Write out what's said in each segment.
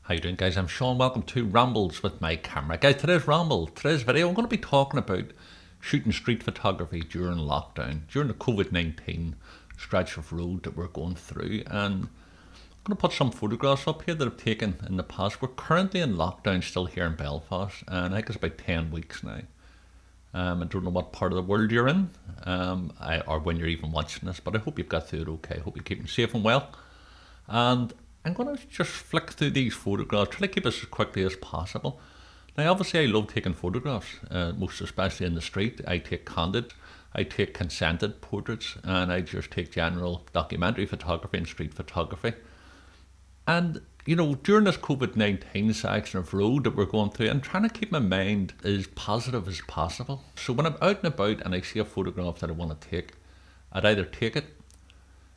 How you doing, guys? I'm Sean. Welcome to Rambles with my camera. Guys, today's video, I'm going to be talking about shooting street photography during lockdown, during the COVID-19 stretch of road that we're going through. And I'm going to put some photographs up here that I've taken in the past. We're currently in lockdown still here in Belfast, and I think it's about 10 weeks now. I don't know what part of the world you're in, or when you're even watching this, but I hope you've got through it okay. I hope you're keeping safe and well. And I'm going to just flick through these photographs, try to keep this as quickly as possible. Now, obviously, I love taking photographs, most especially in the street. I take candid, I take consented portraits, and I just take general documentary photography and street photography. And, you know, during this COVID-19 section of road that we're going through, I'm trying to keep my mind as positive as possible. So when I'm out and about and I see a photograph that I want to take, I'd either take it.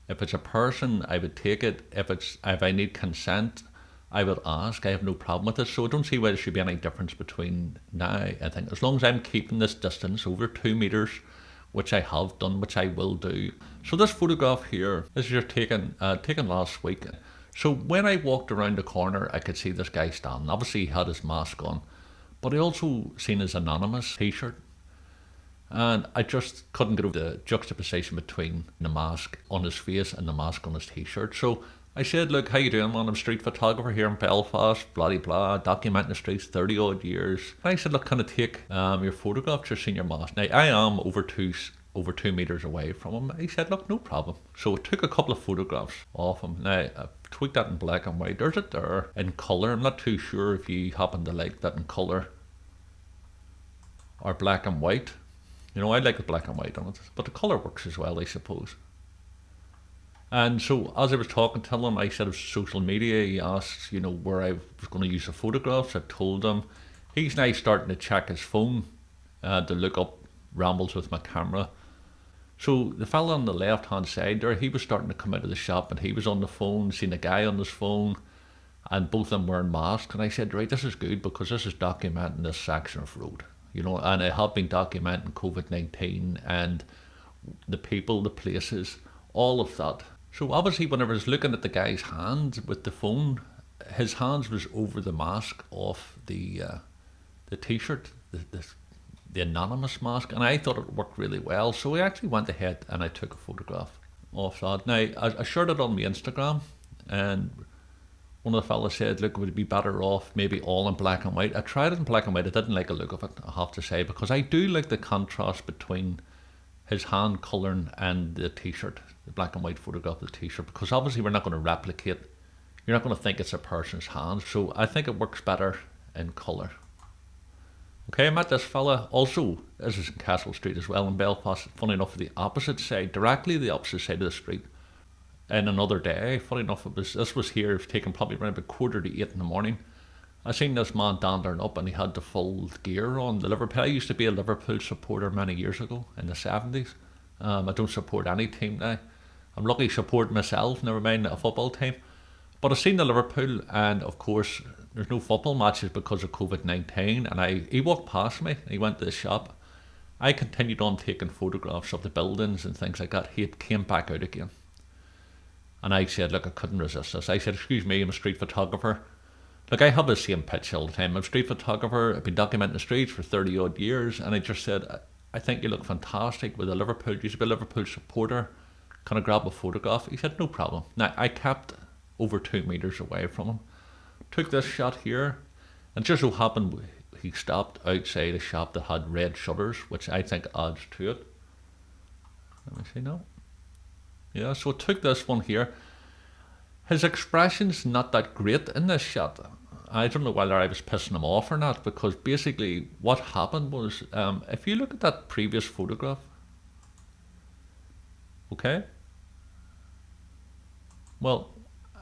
If it's a person, I would take it. If I need consent, I would ask. I have no problem with it. So I don't see why there should be any difference between now. I think as long as I'm keeping this distance over 2 meters, which I have done, which I will do. So this photograph here, this is just taken last week. So when I walked around the corner, I could see this guy standing. Obviously, he had his mask on, but I also seen his anonymous t-shirt. And I just couldn't get over the juxtaposition between the mask on his face and the mask on his t-shirt. So I said, look, how you doing, man? I'm a street photographer here in Belfast, blah, blah, blah, documenting the streets 30 odd years. And I said, look, can I take your photograph, just seeing your mask? Now, I am over 2 meters away from him. He said, look, no problem. So I took a couple of photographs of him. Now, I tweaked that in black and white. There's it there in colour. I'm not too sure if you happen to like that in colour or black and white. You know, I like the black and white on it, but the colour works as well, I suppose. And so, as I was talking to him, I said of social media, he asked, you know, where I was going to use the photographs. I told him. He's now starting to check his phone to look up rambles with my camera. So the fella on the left-hand side there, he was starting to come out of the shop and he was on the phone, seeing a guy on his phone, and both of them wearing masks. And I said, right, this is good because this is documenting this section of road. You know, and I have been documenting COVID-19 and the people, the places, all of that. So obviously when I was looking at the guy's hands with the phone, his hands was over the mask of the t-shirt, the anonymous mask, and I thought it worked really well. So I actually went ahead and I took a photograph of that. Now, I shared it on my Instagram, and one of the fellas said, look, would it be better off maybe all in black and white? I tried it in black and white. I didn't like the look of it, I have to say, because I do like the contrast between his hand colouring and the t-shirt, the black and white photograph of the t-shirt, because obviously we're not going to replicate, you're not going to think it's a person's hand. So I think it works better in colour. Okay, I met this fella, also, this is in Castle Street as well in Belfast, funny enough, the opposite side, directly the opposite side of the street. In another day, funny enough, this was here, it was taken probably around about 7:45 in the morning. I seen this man dandering up and he had the full gear on. The Liverpool, I used to be a Liverpool supporter many years ago in the 70s. I don't support any team now. I'm lucky to support myself, never mind a football team. But I seen the Liverpool, and of course there's no football matches because of COVID-19, and he walked past me, he went to the shop. I continued on taking photographs of the buildings and things like that. He came back out again. And I said, look, I couldn't resist this. I said, excuse me, I'm a street photographer. Look, I have the same pitch all the time. I'm a street photographer. I've been documenting the streets for 30 odd years. And I just said, I think you look fantastic with a Liverpool. You used to be a Liverpool supporter. Can I grab a photograph? He said, no problem. Now, I kept over 2 meters away from him. Took this shot here. And just so happened, he stopped outside a shop that had red shutters, which I think adds to it. Let me see now. Yeah, so I took this one here. His expression's not that great in this shot. I don't know whether I was pissing him off or not, because basically what happened was, if you look at that previous photograph, okay, well,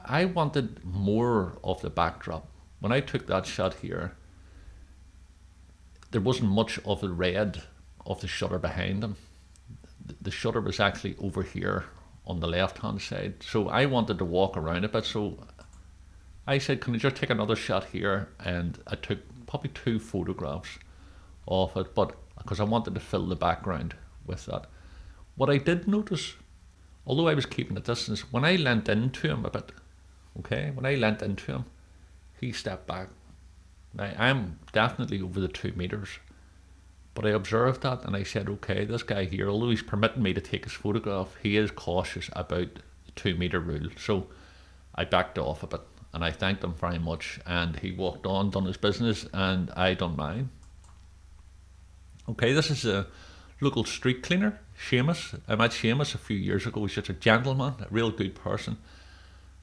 I wanted more of the backdrop. When I took that shot here, there wasn't much of the red of the shutter behind him. The shutter was actually over here on the left hand side, so I wanted to walk around a bit. So I said, can I just take another shot here? And I took probably 2 photographs of it, but because I wanted to fill the background with that. What I did notice, although I was keeping a distance, when I leant into him a bit, okay, when I leant into him, he stepped back. Now, I'm definitely over the 2 meters, but I observed that and I said, okay, this guy here, although he's permitting me to take his photograph, he is cautious about the 2 meter rule. So I backed off a bit and I thanked him very much, and he walked on, done his business, and I done mine. Okay, this is a local street cleaner, Seamus. I met Seamus a few years ago. He's just a gentleman, a real good person.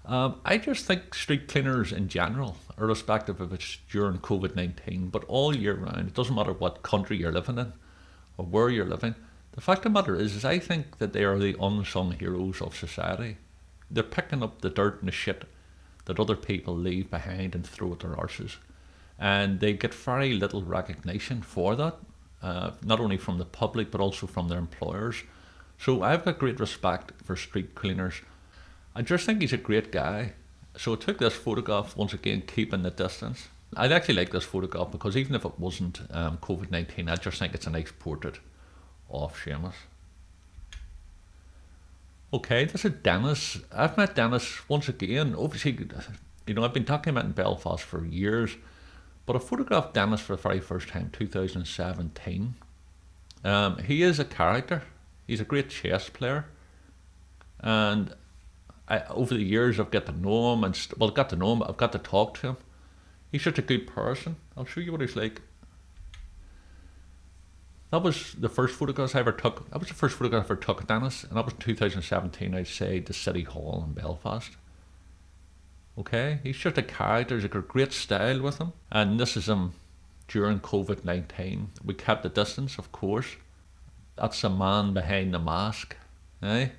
I just think street cleaners in general, irrespective of it's during COVID-19, but all year round, it doesn't matter what country you're living in or where you're living. The fact of the matter is I think that they are the unsung heroes of society. They're picking up the dirt and the shit that other people leave behind and throw at their arses. And they get very little recognition for that, not only from the public but also from their employers. So I've got great respect for street cleaners. I just think he's a great guy. So I took this photograph, once again keeping the distance. I'd actually like this photograph because even if it wasn't COVID-19, I just think it's a nice portrait of Seamus. Okay, this is Dennis. I've met Dennis once again. Obviously, I've been documenting Belfast for years, but I photographed Dennis for the very first time 2017. He is a character. He's a great chess player, and over the years I've got to know him, I've got to talk to him. He's such a good person. I'll show you what he's like. That was the first photograph I ever took. That was the first photograph I ever took of Dennis, and that was in 2017 outside the City Hall in Belfast. Okay, he's just a character. He's got a great style with him, and this is him during COVID-19. We kept the distance, of course. That's the man behind the mask, eh?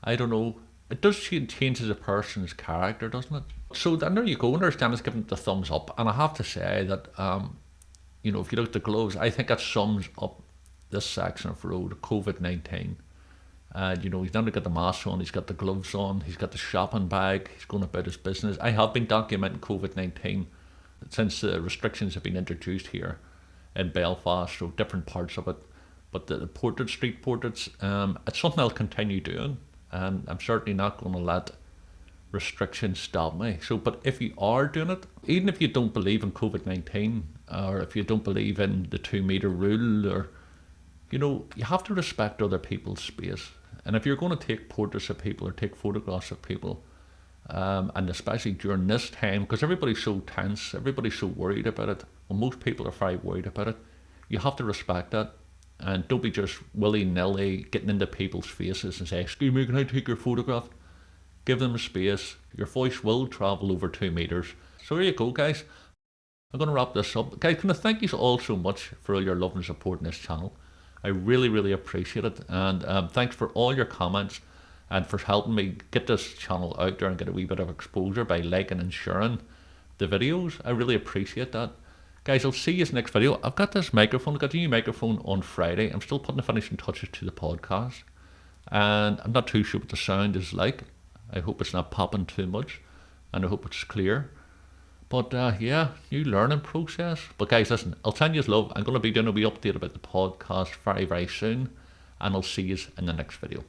I don't know. It does change as a person's character, doesn't it? So then there you go. And there's Dennis giving it the thumbs up. And I have to say that, if you look at the gloves, I think that sums up this section of road, COVID-19. He's not only got the mask on, he's got the gloves on, he's got the shopping bag, he's going about his business. I have been documenting COVID-19 since the restrictions have been introduced here in Belfast, so different parts of it. But the street portraits, it's something I'll continue doing. And I'm certainly not going to let restrictions stop me. But if you are doing it, even if you don't believe in COVID-19, or if you don't believe in the 2 meter rule, or you have to respect other people's space. And if you're going to take portraits of people or take photographs of people, and especially during this time, because everybody's so tense, everybody's so worried about it, well, most people are very worried about it, you have to respect that. And don't be just willy-nilly getting into people's faces and say, excuse me, can I take your photograph? Give them space. Your voice will travel over 2 meters. So there you go, guys. I'm going to wrap this up. Guys, can I thank you all so much for all your love and support in this channel. I really, really appreciate it. And thanks for all your comments and for helping me get this channel out there and get a wee bit of exposure by liking and sharing the videos. I really appreciate that. Guys, I'll see you in the next video. I've got this microphone. I got a new microphone on Friday. I'm still putting the finishing touches to the podcast. And I'm not too sure what the sound is like. I hope it's not popping too much. And I hope it's clear. But yeah, new learning process. But guys, listen, I'll send you love. I'm going to be doing a wee update about the podcast very, very soon. And I'll see you in the next video.